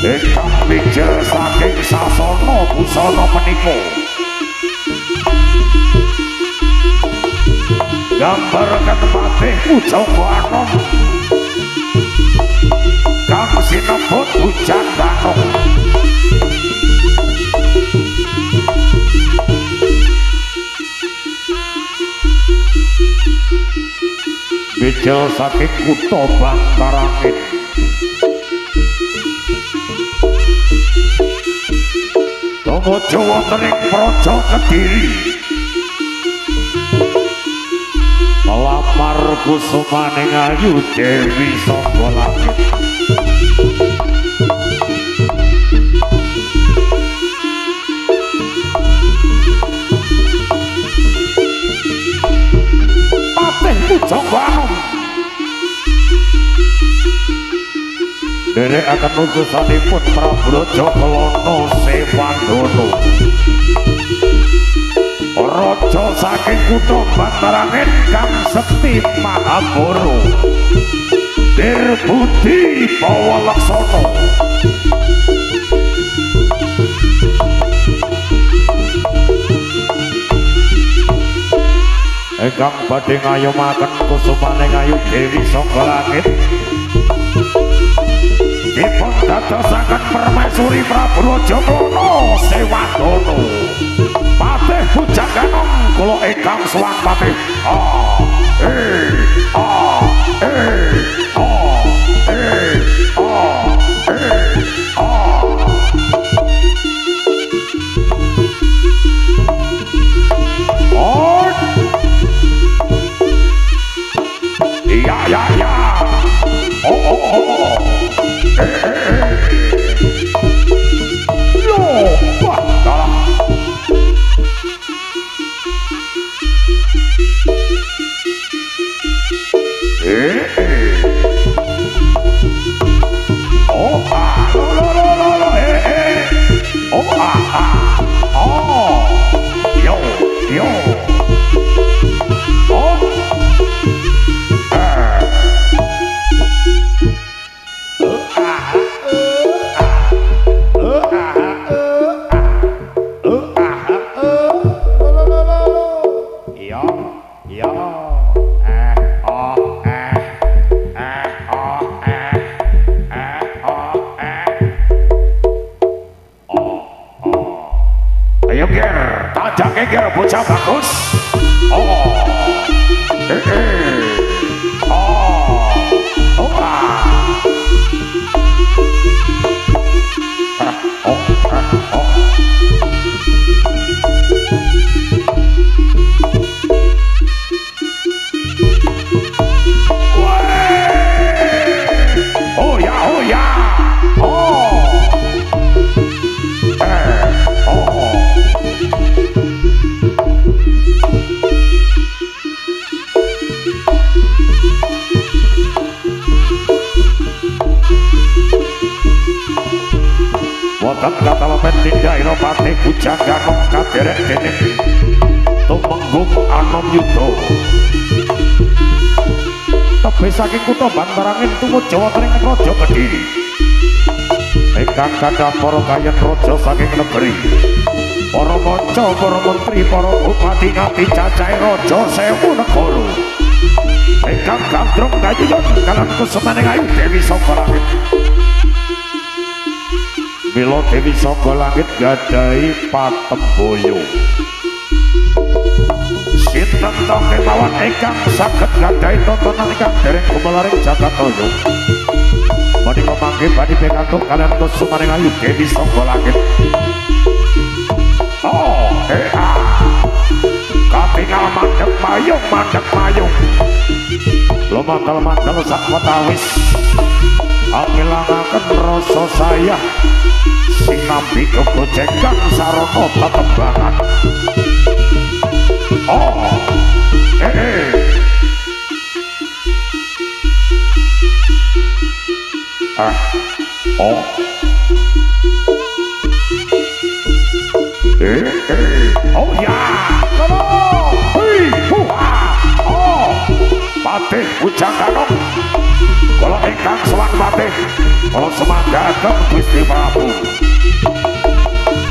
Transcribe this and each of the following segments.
ingkang mijil saking sasana busana menika gambar Patih Pujangga Anom kang sinebut Hujan Danung mijil saking kutha Bantarangin tumuju wonten ing Praja Kediri lamar kusumaning ayu Dewi saka langit Patih Pujangga Anom derek akan utusanipun Prabu Raja Kelana Sewandana raja saking kutha Bantarangin kang sekti Mahabara Dirbudi Pawalaksana ingkang badhe ngayomaken kusumaning ayu Dewi saka langit dipun dadosaken permaisuri Prabu Raja Kelana Sewandana Patih Pujangga Anom kula ingkang sowan Patih bocah bagus wonten katalemen Tindaira Patih Pujangga Anom kaderek dening Tumenggung Anom Yuda tebih saking kutha Bantarangin tumuju wonten ing Praja Kediri ingkang gadhah para kayen raja saking negeri para manca para menteri para bupati nganti cacahe raja 1000 negara ingkang gandrung kayuyon kalan kusumaning ayu Dewi saka langit mila Dewi saka langit gadhahi patemboyo sinten to kemawon ingkang saged gadhahi tontonan ingkang dereng gumelaring jagataya menika mangke badhe pikantuk kalian kusumaning ayu Dewi saka langit katingal mandeg mayung lumantel-mantel sak watawis amilangaken rasa sayang sinambi kegojekan sarana tetembangan Patih Pujangga Anom Kala ingkang sowan patih kala semanggaken Gusti Prabu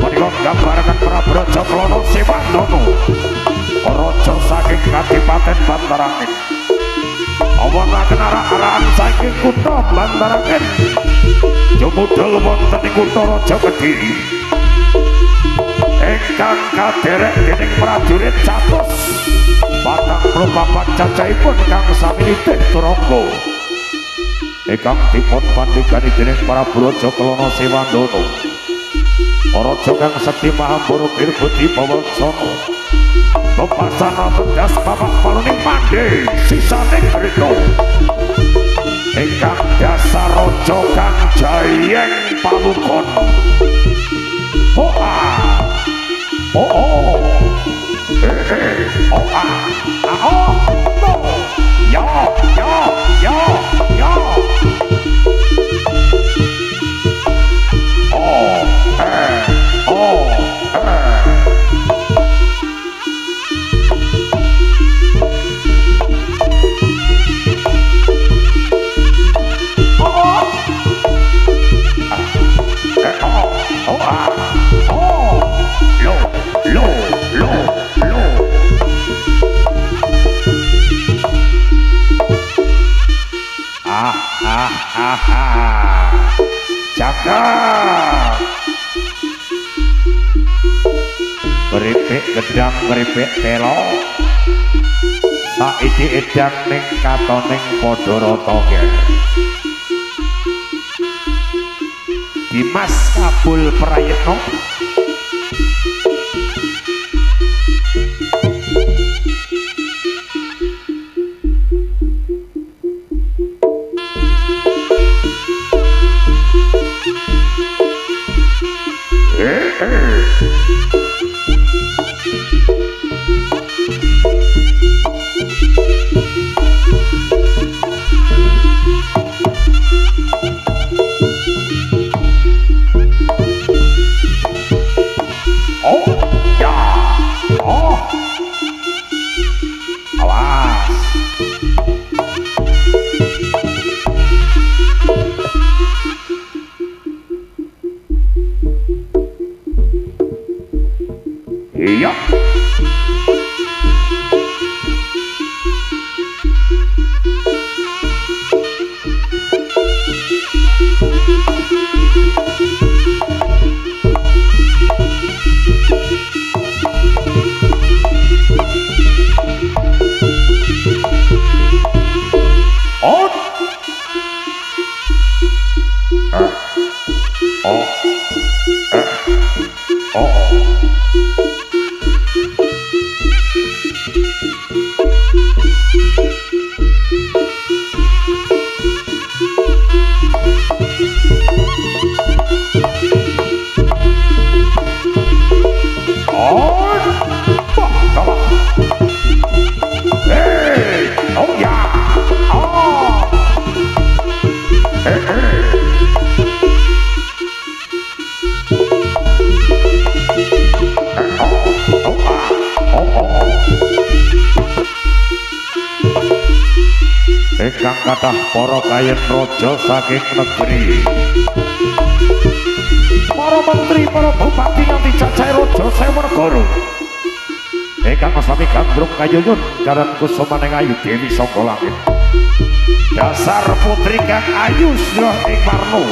menika gambaraken Prabu Raja Klana Sewandana raja saking Kadipaten Bantarangin awanaken arah-arahan saking kutha Bantarangin jumudal wonten ing kutha Raja Kediri ingkang kaderek dening prajurit 144 cacahipun kang sami nitih turangga ingkang dipun pandhegani dening Prabu Raja Klana Sewandana raja kang sekti Mahambara Wirbudi Pawacana Bapasana tegas bapak paluning pandhe sisaning krita ingkang dasar raja kang jayeng pamukon hoa oh oh no ya jagat keripik gedang keripik telo saiki edan ning katoning padha rata nggih Dimas Kabul Prayitno iya ingkang kathah para kayen raja saking negeri para menteri para bupati nganti cacahe raja Sewenegara ingkang sami gandrung kayuyun karan kusumaning ayu dewi saka langit dasar putri kang ayu sira ing warna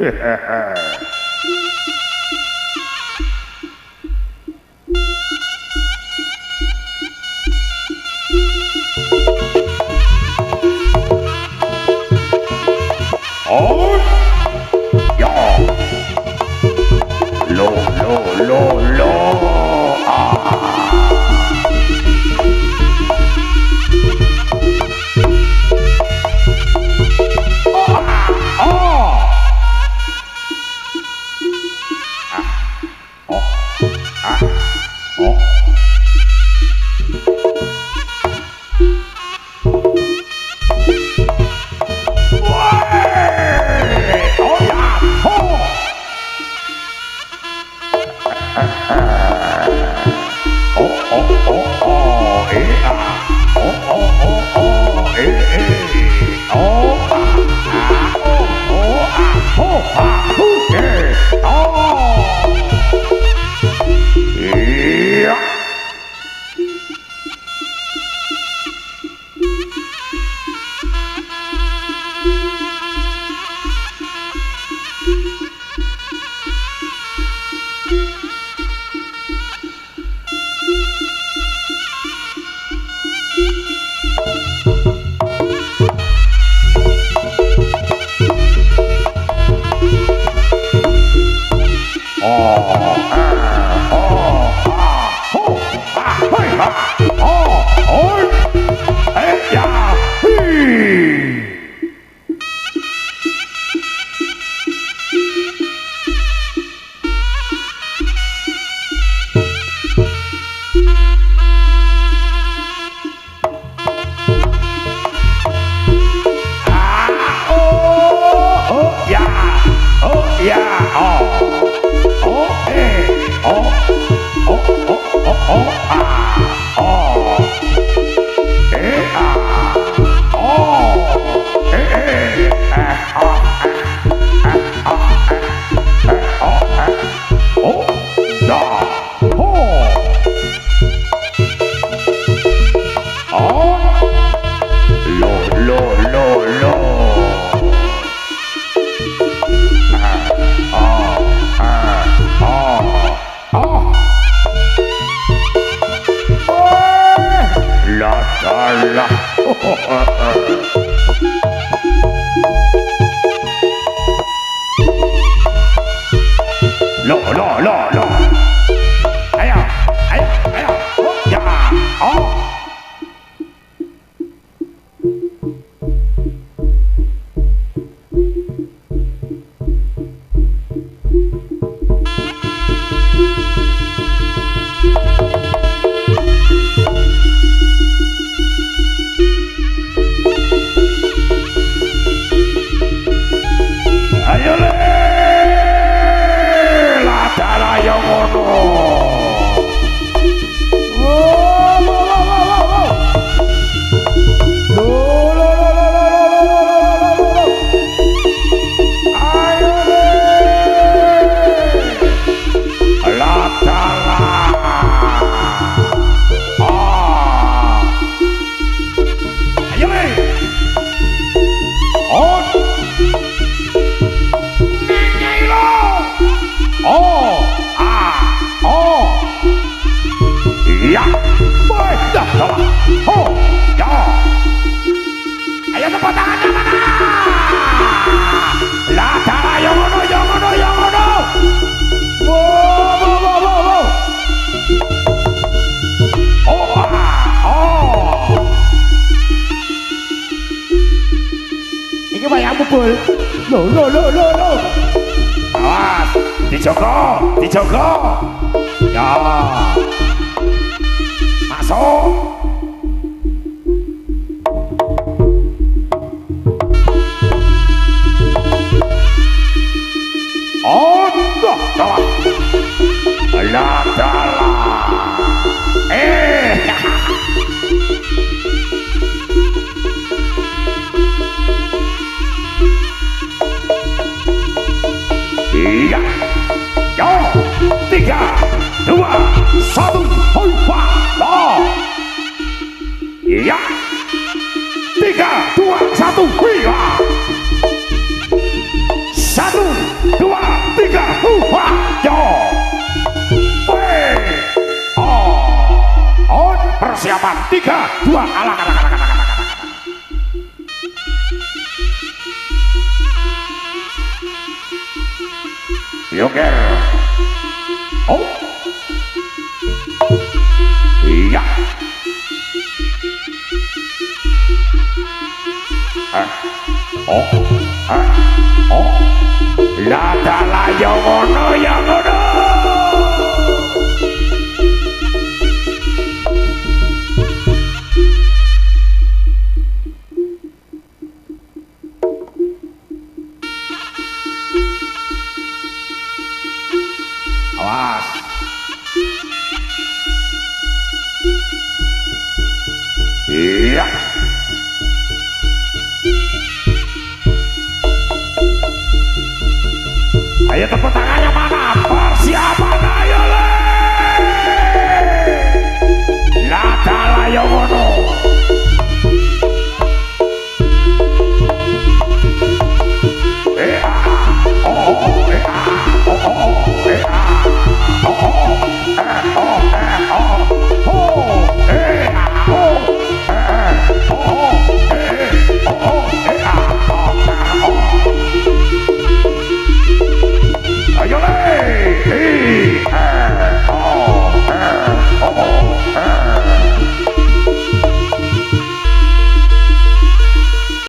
Oh, ya, lo, awas, dijogo, ya, masuk, alah, iya, yo, 3, 2, 1, hoi, wah, iya, 3, 2, 1, wih, 1. yo persiapan 3 2 alak Yoker oh iya Ladalah yang ngono awas iya ayo tepuk tangannya mana persiapan ayo le Ladalah yang ngono